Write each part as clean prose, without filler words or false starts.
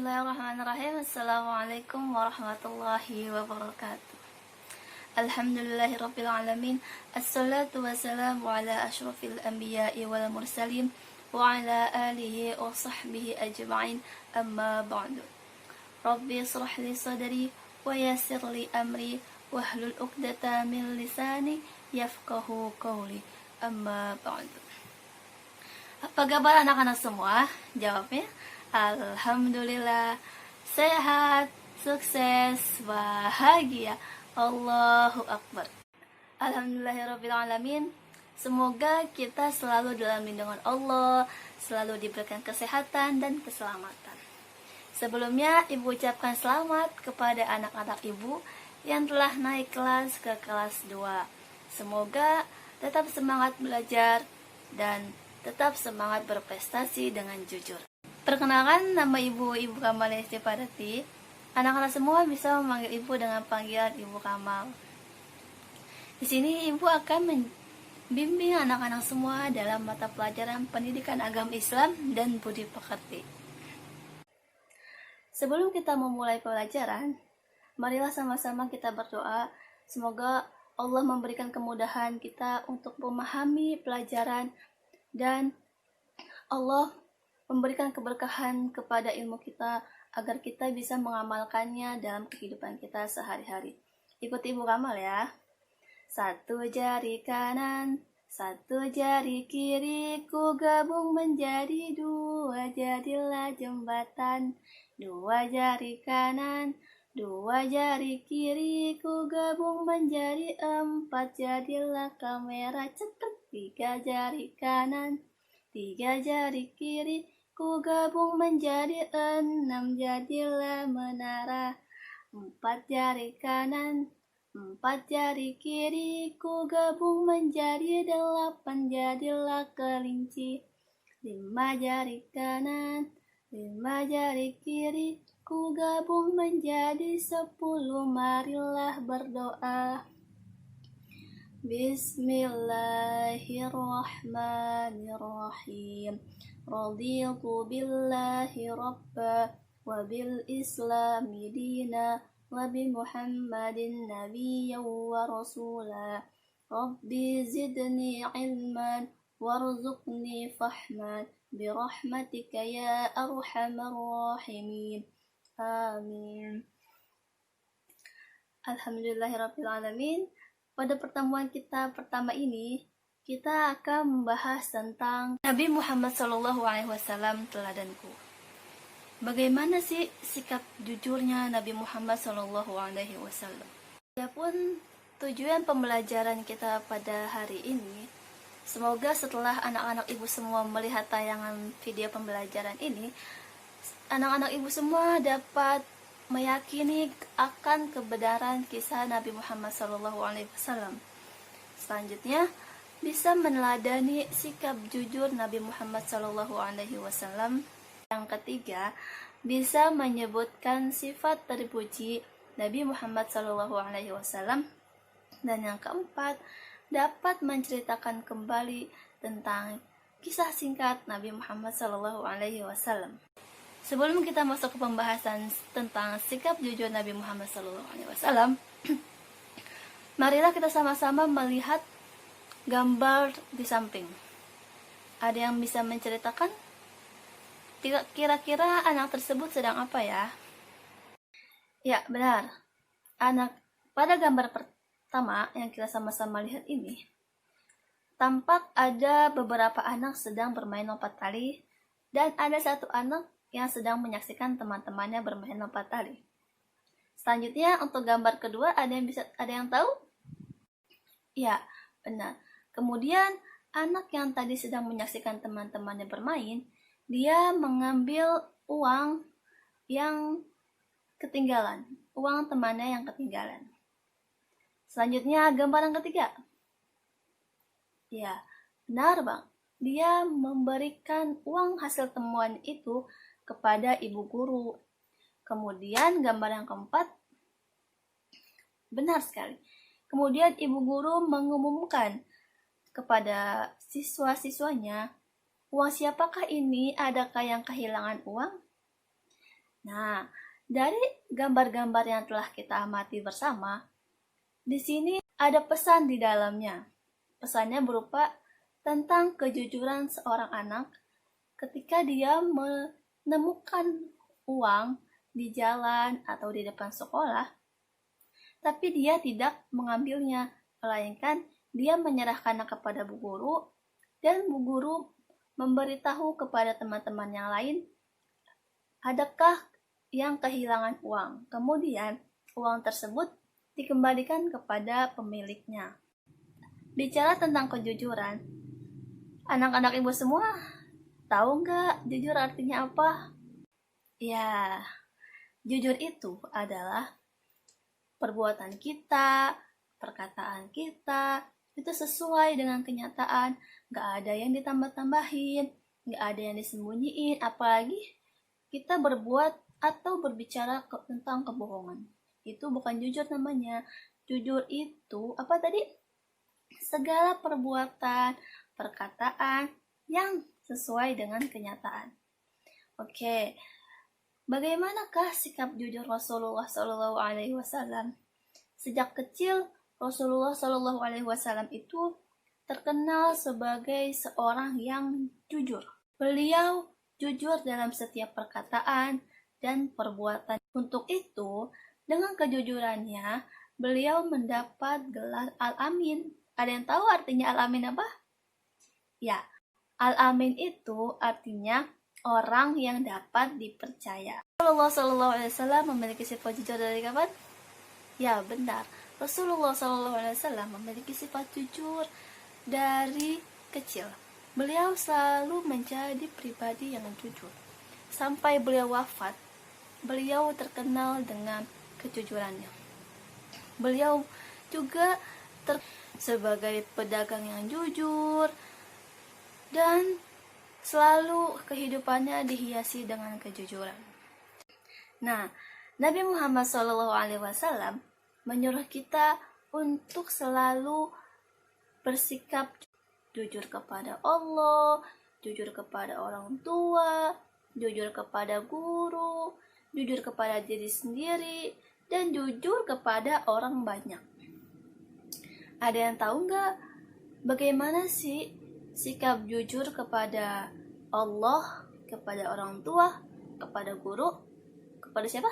Bismillahirrahmanirrahim. Assalamualaikum warahmatullahi wabarakatuh. Alhamdulillahirabbil alamin. Assalatu wassalamu ala asyrafil anbiya'i wal mursalin wa ala alihi wa sahbihi ajma'in. Amma ba'du. Rabbi israh li sadri wa yassir li amri wahlul 'uqdatam min lisani yafqahu qawli. Amma ba'du. Apa kabar anak-anak semua? Jawabnya alhamdulillah, sehat, sukses, bahagia. Allahu Akbar. Alhamdulillahirrabbilalamin. Semoga kita selalu dalam lindungan Allah, selalu diberikan kesehatan dan keselamatan. Sebelumnya, Ibu ucapkan selamat kepada anak-anak Ibu yang telah naik kelas ke kelas 2. Semoga tetap semangat belajar dan tetap semangat berprestasi dengan jujur. Perkenalkan, nama Ibu Kamal Istiqadati. Anak-anak semua bisa memanggil Ibu dengan panggilan Ibu Kamal. Di sini Ibu akan membimbing anak-anak semua dalam mata pelajaran pendidikan agama Islam dan budi pekerti. Sebelum kita memulai pelajaran, marilah sama-sama kita berdoa. Semoga Allah memberikan kemudahan kita untuk memahami pelajaran dan Allah memberikan keberkahan kepada ilmu kita agar kita bisa mengamalkannya dalam kehidupan kita sehari-hari. Ikuti Ibu Kamal ya. 1 jari kanan, 1 jari kiri, ku gabung menjadi 2, jadilah jembatan. 2 jari kanan, 2 jari kiri, ku gabung menjadi 4, jadilah kamera. Cepet. 3 jari kanan, 3 jari kiri, ku gabung menjadi 6, jadilah menara. 4 jari kanan, 4 jari kiri, ku gabung menjadi 8, jadilah kelinci. 5 jari kanan, 5 jari kiri, ku gabung menjadi 10, marilah berdoa. Bismillahirrahmanirrahim. Raditu billahi rabba wa bil islami dina wa bi muhammadin nabiyyan wa rasula. Rabbi zidni ilman warzuqni fahman birahmatika ya arhamar rahimin. Amin. Alhamdulillahirrabbilalamin. Pada pertemuan kita pertama ini, kita akan membahas tentang Nabi Muhammad SAW teladanku. Bagaimana sih sikap jujurnya Nabi Muhammad SAW? Adapun tujuan pembelajaran kita pada hari ini, semoga setelah anak-anak Ibu semua melihat tayangan video pembelajaran ini, anak-anak Ibu semua dapat meyakini akan kebenaran kisah Nabi Muhammad SAW. Selanjutnya, bisa meneladani sikap jujur Nabi Muhammad SAW. Yang ketiga, bisa menyebutkan sifat terpuji Nabi Muhammad SAW. Dan yang keempat, dapat menceritakan kembali tentang kisah singkat Nabi Muhammad SAW. Sebelum kita masuk ke pembahasan tentang sikap jujur Nabi Muhammad SAW, marilah kita sama-sama melihat gambar di samping. Ada yang bisa menceritakan? Kira-kira anak tersebut sedang apa ya? Ya, benar. Pada gambar pertama yang kita sama-sama lihat ini, tampak ada beberapa anak sedang bermain lompat tali, dan ada satu anak yang sedang menyaksikan teman-temannya bermain lompat tali. Selanjutnya, untuk gambar kedua, ada yang tahu? Ya, benar. Kemudian, anak yang tadi sedang menyaksikan teman-temannya bermain, dia mengambil uang yang ketinggalan, uang temannya yang ketinggalan. Selanjutnya, gambar yang ketiga. Ya, benar Bang. Dia memberikan uang hasil temuan itu kepada ibu guru. Kemudian gambar yang keempat, benar sekali. Kemudian ibu guru mengumumkan kepada siswa-siswanya, uang siapakah ini? Adakah yang kehilangan uang? Nah, dari gambar-gambar yang telah kita amati bersama, di sini ada pesan di dalamnya. Pesannya berupa tentang kejujuran seorang anak ketika dia menemukan uang di jalan atau di depan sekolah, tapi dia tidak mengambilnya, melainkan dia menyerahkannya kepada bu guru, dan bu guru memberitahu kepada teman-teman yang lain, adakah yang kehilangan uang. Kemudian, uang tersebut dikembalikan kepada pemiliknya. Bicara tentang kejujuran, anak-anak ibu semua tahu nggak jujur artinya apa? Ya, jujur itu adalah perbuatan kita, perkataan kita, itu sesuai dengan kenyataan. Nggak ada yang ditambah-tambahin, nggak ada yang disembunyiin, apalagi kita berbuat atau berbicara tentang kebohongan. Itu bukan jujur namanya. Jujur itu, apa tadi? Segala perbuatan, perkataan yang sesuai dengan kenyataan. Oke, bagaimanakah sikap jujur Rasulullah SAW? Sejak kecil, Rasulullah SAW itu terkenal sebagai seorang yang jujur. Beliau jujur dalam setiap perkataan dan perbuatan. Untuk itu, dengan kejujurannya, beliau mendapat gelar Al-Amin. Ada yang tahu artinya Al-Amin apa? Ya, Al-Amin itu artinya orang yang dapat dipercaya. Rasulullah SAW memiliki sifat jujur dari kapan? Ya, benar. Rasulullah SAW memiliki sifat jujur dari kecil. Beliau selalu menjadi pribadi yang jujur. Sampai beliau wafat, beliau terkenal dengan kejujurannya. Beliau juga sebagai pedagang yang jujur, dan selalu kehidupannya dihiasi dengan kejujuran. Nah, Nabi Muhammad SAW menyuruh kita untuk selalu bersikap jujur kepada Allah, jujur kepada orang tua, jujur kepada guru, jujur kepada diri sendiri, dan jujur kepada orang banyak. Ada yang tahu nggak bagaimana sih sikap jujur kepada Allah, kepada orang tua, kepada guru, kepada siapa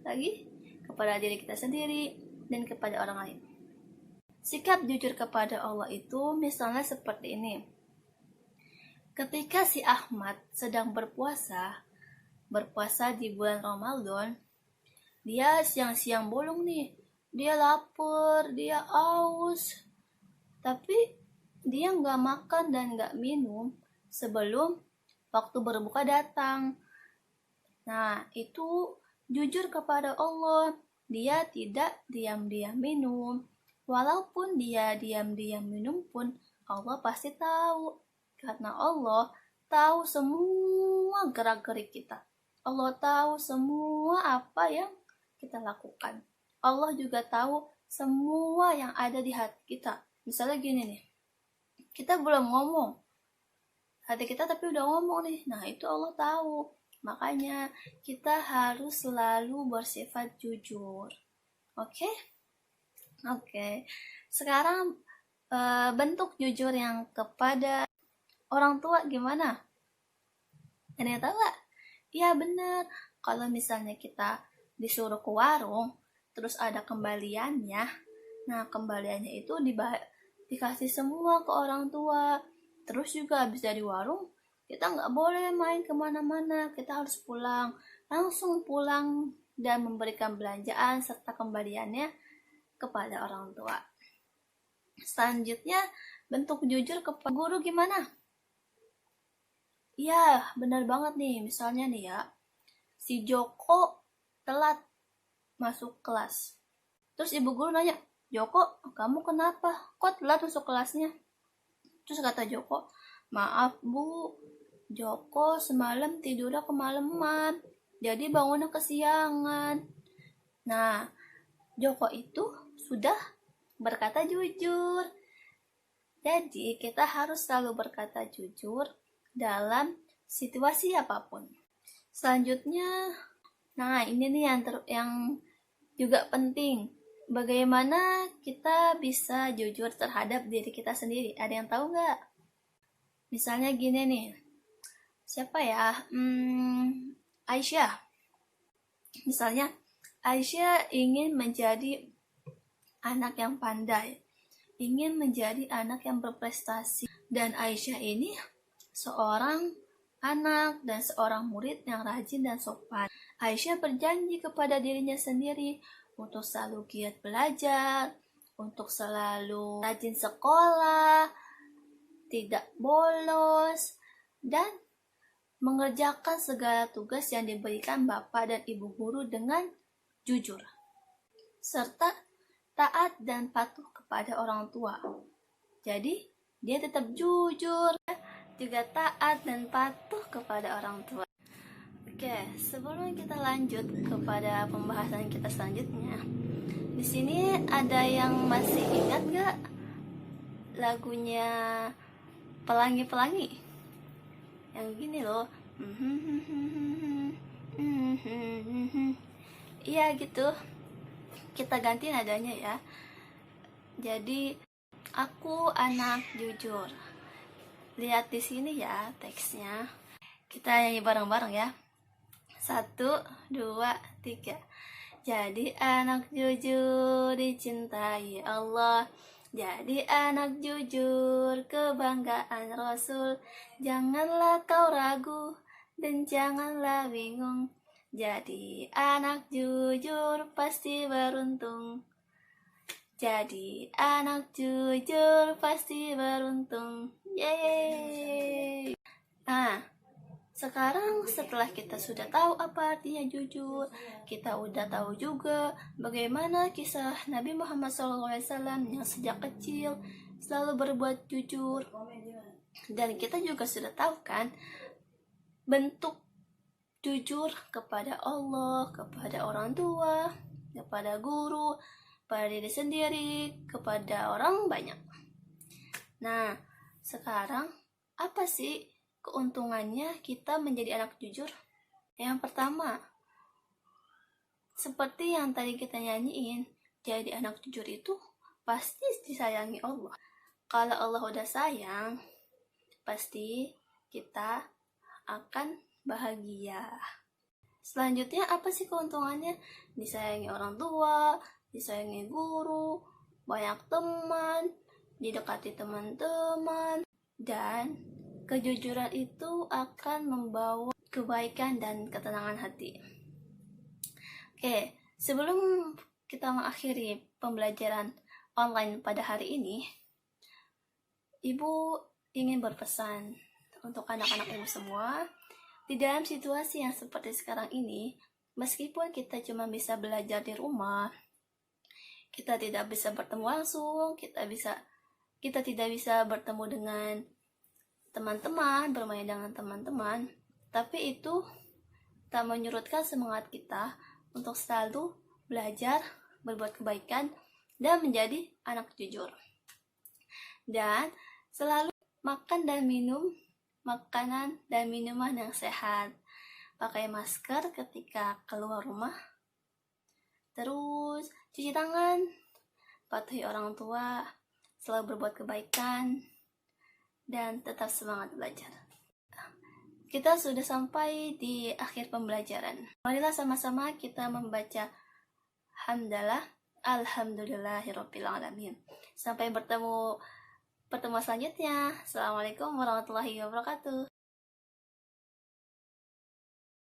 lagi? Kepada diri kita sendiri dan kepada orang lain. Sikap jujur kepada Allah itu misalnya seperti ini. Ketika si Ahmad sedang berpuasa di bulan Ramadan, dia siang-siang bolong nih. Dia lapar, dia aus, tapi dia nggak makan dan nggak minum sebelum waktu berbuka datang. Nah, itu jujur kepada Allah. Dia tidak diam-diam minum. Walaupun dia diam-diam minum pun, Allah pasti tahu. Karena Allah tahu semua gerak-gerik kita. Allah tahu semua apa yang kita lakukan. Allah juga tahu semua yang ada di hati kita. Misalnya gini nih, kita belum ngomong, hati kita tapi udah ngomong nih. Nah, itu Allah tahu. Makanya kita harus selalu bersifat jujur. Oke? Oke. Sekarang bentuk jujur yang kepada orang tua gimana? Ada yang tahu gak? Ya bener. Kalau misalnya kita disuruh ke warung, terus ada kembaliannya. Nah, kembaliannya itu dikasih semua ke orang tua. Terus juga habis dari warung, kita nggak boleh main kemana-mana. Kita harus pulang. Langsung pulang dan memberikan belanjaan serta kembaliannya kepada orang tua. Selanjutnya, bentuk jujur kepada guru gimana? Ya, benar banget nih. Misalnya nih ya, si Joko telat masuk kelas. Terus ibu guru nanya, Joko, kamu kenapa? Kok telat masuk kelasnya? Terus kata Joko, maaf bu, Joko semalam tidurnya kemalaman, jadi bangunnya kesiangan. Nah, Joko itu sudah berkata jujur. Jadi kita harus selalu berkata jujur dalam situasi apapun. Selanjutnya, Nah, ini nih yang juga penting. Bagaimana kita bisa jujur terhadap diri kita sendiri? Ada yang tahu nggak? Misalnya gini nih, siapa ya? Aisyah. Misalnya, Aisyah ingin menjadi anak yang pandai, ingin menjadi anak yang berprestasi. Dan Aisyah ini seorang anak dan seorang murid yang rajin dan sopan. Aisyah berjanji kepada dirinya sendiri untuk selalu giat belajar, untuk selalu rajin sekolah, tidak bolos, dan mengerjakan segala tugas yang diberikan bapak dan ibu guru dengan jujur, serta taat dan patuh kepada orang tua. Jadi, dia tetap jujur, juga taat dan patuh kepada orang tua. Oke, sebelum kita lanjut kepada pembahasan kita selanjutnya, di sini ada yang masih ingat gak lagunya Pelangi-Pelangi? Yang gini loh. Iya gitu. Kita ganti nadanya ya. Jadi, aku anak jujur. Lihat di sini ya teksnya. Kita nyanyi bareng-bareng ya. 1, 2, 3. Jadi anak jujur dicintai Allah. Jadi anak jujur kebanggaan Rasul. Janganlah kau ragu dan janganlah bingung. Jadi anak jujur pasti beruntung. Jadi anak jujur pasti beruntung. Yeay. Nah, sekarang setelah kita sudah tahu apa artinya jujur, kita udah tahu juga bagaimana kisah Nabi Muhammad SAW yang sejak kecil selalu berbuat jujur. Dan kita juga sudah tahu kan bentuk jujur kepada Allah, kepada orang tua, kepada guru, pada diri sendiri, kepada orang banyak. Nah, sekarang apa sih keuntungannya kita menjadi anak jujur? Yang pertama, seperti yang tadi kita nyanyiin, jadi anak jujur itu pasti disayangi Allah. Kalau Allah udah sayang, pasti kita akan bahagia. Selanjutnya apa sih keuntungannya? Disayangi orang tua, disayangi guru, banyak teman, didekati teman-teman, dan kejujuran itu akan membawa kebaikan dan ketenangan hati. Oke, sebelum kita mengakhiri pembelajaran online pada hari ini, Ibu ingin berpesan untuk anak-anak ibu semua, di dalam situasi yang seperti sekarang ini, meskipun kita cuma bisa belajar di rumah, kita tidak bisa bertemu langsung, kita tidak bisa bertemu dengan teman-teman, bermain dengan teman-teman, tapi itu tak menyurutkan semangat kita untuk selalu belajar, berbuat kebaikan, dan menjadi anak jujur. Dan selalu makan dan minum makanan dan minuman yang sehat. Pakai masker ketika keluar rumah. Terus cuci tangan, patuhi orang tua, selalu berbuat kebaikan, dan tetap semangat belajar. Kita sudah sampai di akhir pembelajaran. Marilah sama-sama kita membaca hamdalah, alhamdulillahirabbil alamin. Sampai bertemu pertemuan selanjutnya. Assalamualaikum warahmatullahi wabarakatuh.